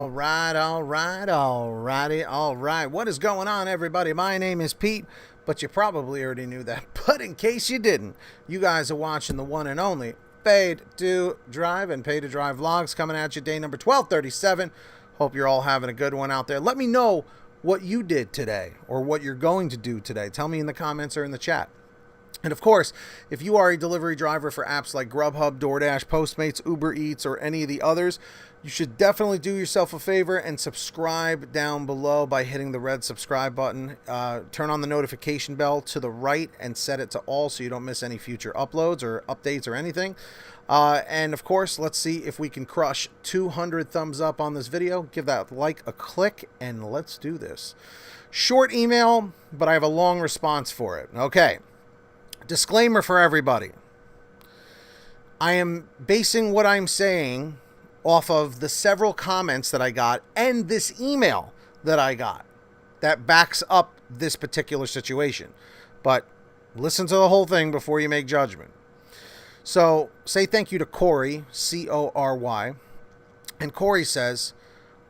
All right. What is going on, everybody? My name is Pete, but you probably already knew that. But in case you didn't, you guys are watching the one and only Paid to Drive and Pay to Drive vlogs coming at you day number 1237. Hope you're all having a good one out there. Let me know what you did today or what you're going to do today. Tell me in the comments or in the chat. And of course, if you are a delivery driver for apps like GrubHub, DoorDash, Postmates, Uber Eats, or any of the others, you should definitely do yourself a favor and subscribe down below by hitting the red subscribe button. Turn on the notification bell to the right and set it to all so you don't miss any future uploads or updates or anything. And of course, let's see if we can crush 200 thumbs up on this video. Give that like a click and let's do this. Short email, but I have a long response for it. Okay. Disclaimer for everybody. I am basing what I'm saying off of the several comments that I got and this email that I got that backs up this particular situation. But listen to the whole thing before you make judgment. So say thank you to Corey, C-O-R-Y. And Corey says,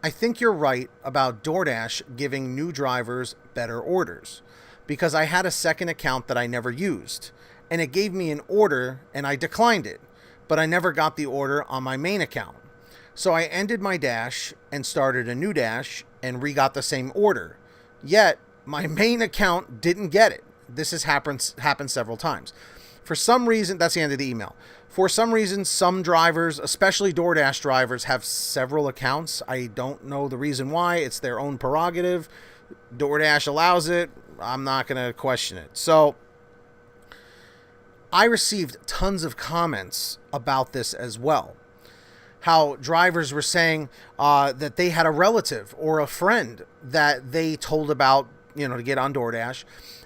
I think you're right about DoorDash giving new drivers better orders, because I had a second account that I never used, and it gave me an order and I declined it, but I never got the order on my main account. So I ended my Dash and started a new Dash and re-got the same order. Yet my main account didn't get it. This has happened several times. For some reason, that's the end of the email. For some reason, some drivers, especially DoorDash drivers, have several accounts. I don't know the reason why. It's their own prerogative. DoorDash allows it. I'm not going to question it. So I received tons of comments about this as well. How drivers were saying that they had a relative or a friend that they told about, to get on DoorDash.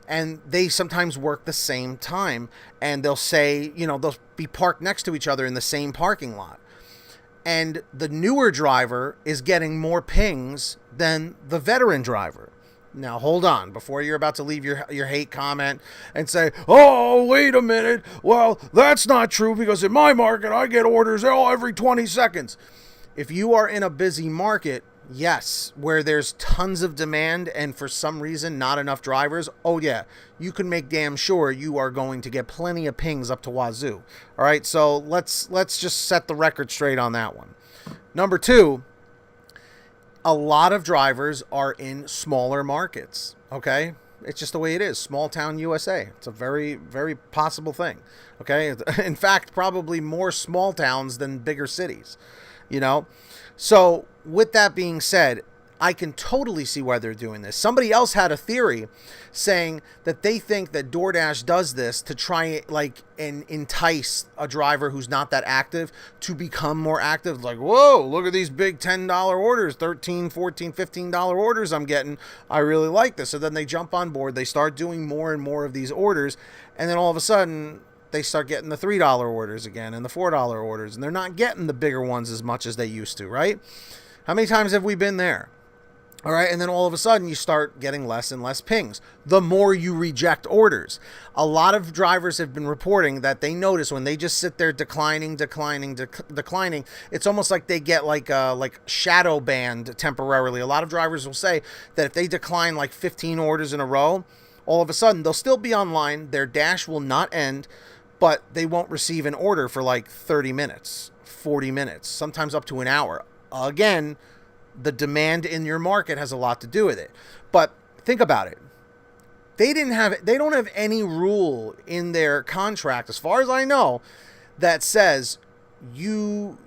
And they sometimes work the same time. And they'll say, they'll be parked next to each other in the same parking lot. And the newer driver is getting more pings than the veteran driver. Now, hold on. Before you're about to leave your hate comment and say, oh, wait a minute. Well, that's not true because in my market, I get orders every 20 seconds. If you are in a busy market, yes, where there's tons of demand and for some reason not enough drivers, oh, yeah, you can make damn sure you are going to get plenty of pings up to wazoo. All right, so let's just set the record straight on that one. Number two, a lot of drivers are in smaller markets, okay? It's just the way it is. Small town USA. It's a very, very possible thing, okay? In fact, probably more small towns than bigger cities, So with that being said, I can totally see why they're doing this. Somebody else had a theory saying that they think that DoorDash does this to try and entice a driver who's not that active to become more active. Like, whoa, look at these big $10 orders, $13, $14, $15 orders I'm getting. I really like this. So then they jump on board. They start doing more and more of these orders. And then all of a sudden they start getting the $3 orders again and the $4 orders. And they're not getting the bigger ones as much as they used to, right? How many times have we been there? All right, and then all of a sudden you start getting less and less pings the more you reject orders. A lot of drivers have been reporting that they notice when they just sit there declining, it's almost like they get like shadow banned temporarily. A lot of drivers will say that if they decline like 15 orders in a row, all of a sudden they'll still be online, their dash will not end, but they won't receive an order for like 30 minutes, 40 minutes, sometimes up to an hour. Again, the demand in your market has a lot to do with it. But think about it. They don't have any rule in their contract, as far as I know, that says you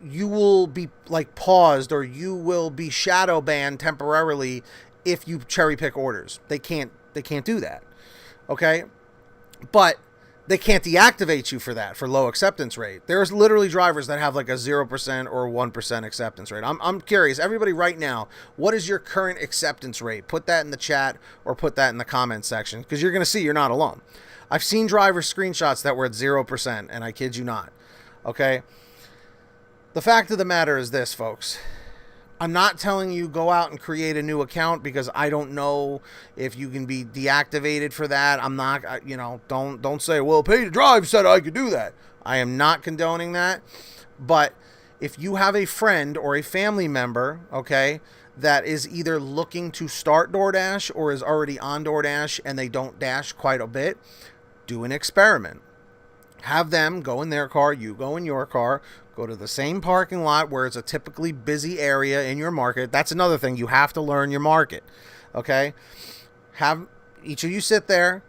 will be like paused or you will be shadow banned temporarily if you cherry pick orders. They can't do that. Okay? But they can't deactivate you for that, for low acceptance rate. There's literally drivers that have like a 0% or 1% acceptance rate. I'm curious, everybody right now, what is your current acceptance rate? Put that in the chat or put that in the comments section, because you're going to see you're not alone. I've seen driver screenshots that were at 0%, and I kid you not. Okay? The fact of the matter is this, folks. I'm not telling you go out and create a new account because I don't know if you can be deactivated for that. I'm not, don't say, well, Pay to Drive said I could do that. I am not condoning that. But if you have a friend or a family member, okay, that is either looking to start DoorDash or is already on DoorDash and they don't dash quite a bit, do an experiment. Have them go in their car, you go in your car, go to the same parking lot where it's a typically busy area in your market. That's another thing. You have to learn your market, okay? Have each of you sit there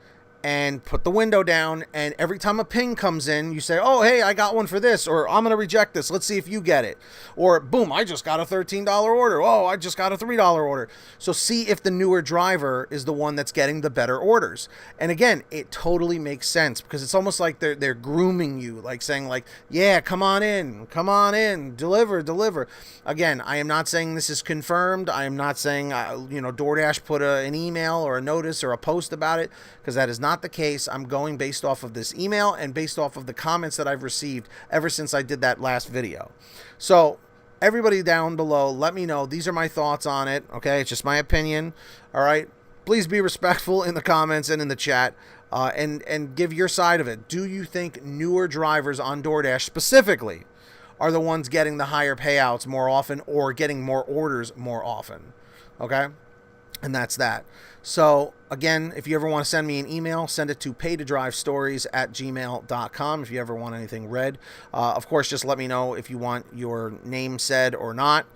and put the window down, and every time a ping comes in, you say, oh, hey, I got one for this, or I'm going to reject this. Let's see if you get it. Or, boom, I just got a $13 order. Oh, I just got a $3 order. So see if the newer driver is the one that's getting the better orders. And again, it totally makes sense because it's almost like they're grooming you, like saying like, yeah, come on in, deliver. Again, I am not saying this is confirmed. I am not saying, DoorDash put an email or a notice or a post about it, because that is not the case. I'm going based off of this email and based off of the comments that I've received ever since I did that last video. So everybody down below, let me know. These are my thoughts on it. Okay, it's just my opinion. All right, please be respectful in the comments and in the chat, and give your side of it. Do you think newer drivers on DoorDash specifically are the ones getting the higher payouts more often or getting more orders more often? Okay, and that's that. So again, if you ever want to send me an email, send it to PaidToDriveStories@gmail.com if you ever want anything read. Of course, just let me know if you want your name said or not.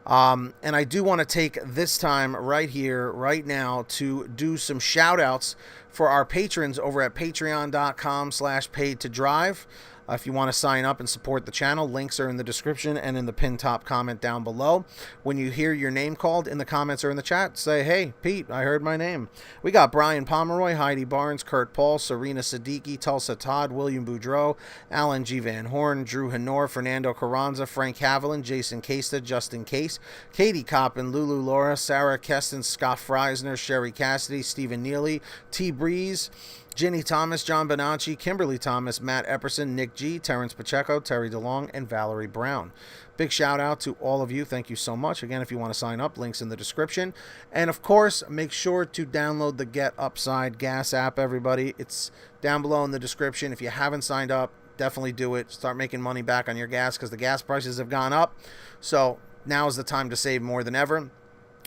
And I do want to take this time right here, right now, to do some shout outs for our patrons over at patreon.com/PaidToDrive. If you want to sign up and support the channel, links are in the description and in the pinned top comment down below. When you hear your name called in the comments or in the chat, say, hey, Pete, I heard my name. We got Brian Pomeroy, Heidi Barnes, Kurt Paul, Serena Siddiqui, Tulsa Todd, William Boudreau, Alan G. Van Horn, Drew Hanor, Fernando Carranza, Frank Haviland, Jason Casta, Justin Case, Katie Coppin, Lulu Laura, Sarah Keston, Scott Freisner, Sherry Cassidy, Stephen Neely, T. Breeze, Ginny Thomas, John Bonacci, Kimberly Thomas, Matt Epperson, Nick G, Terrence Pacheco, Terry DeLong, and Valerie Brown. Big shout out to all of you. Thank you so much. Again, if you want to sign up, links in the description. And of course, make sure to download the Get Upside Gas app, everybody. It's down below in the description. If you haven't signed up, definitely do it. Start making money back on your gas because the gas prices have gone up. So now is the time to save more than ever.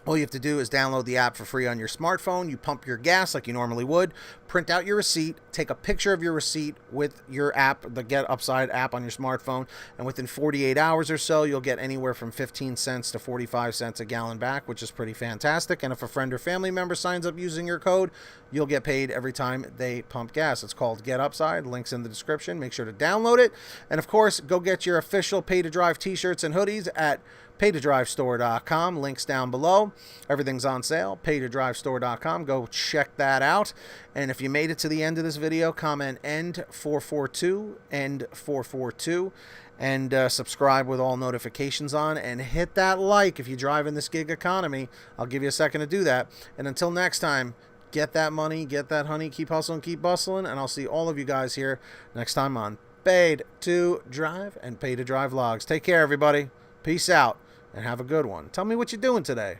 All you have to do is download the app for free on your smartphone. You pump your gas like you normally would, print out your receipt, take a picture of your receipt with your app, the Get Upside app on your smartphone, and within 48 hours or so, you'll get anywhere from 15 cents to 45 cents a gallon back, which is pretty fantastic. And if a friend or family member signs up using your code, you'll get paid every time they pump gas. It's called Get Upside. Links in the description. Make sure to download it. And of course, go get your official Pay to Drive t-shirts and hoodies at PaidToDriveStore.com. Links down below. Everything's on sale. PaidToDriveStore.com. Go check that out. And if you made it to the end of this video, comment END 442, END 442, and subscribe with all notifications on, and hit that like if you drive in this gig economy. I'll give you a second to do that. And until next time, get that money, get that honey, keep hustling, keep bustling, and I'll see all of you guys here next time on Paid to Drive and Pay to Drive Vlogs. Take care, everybody. Peace out, and have a good one. Tell me what you're doing today.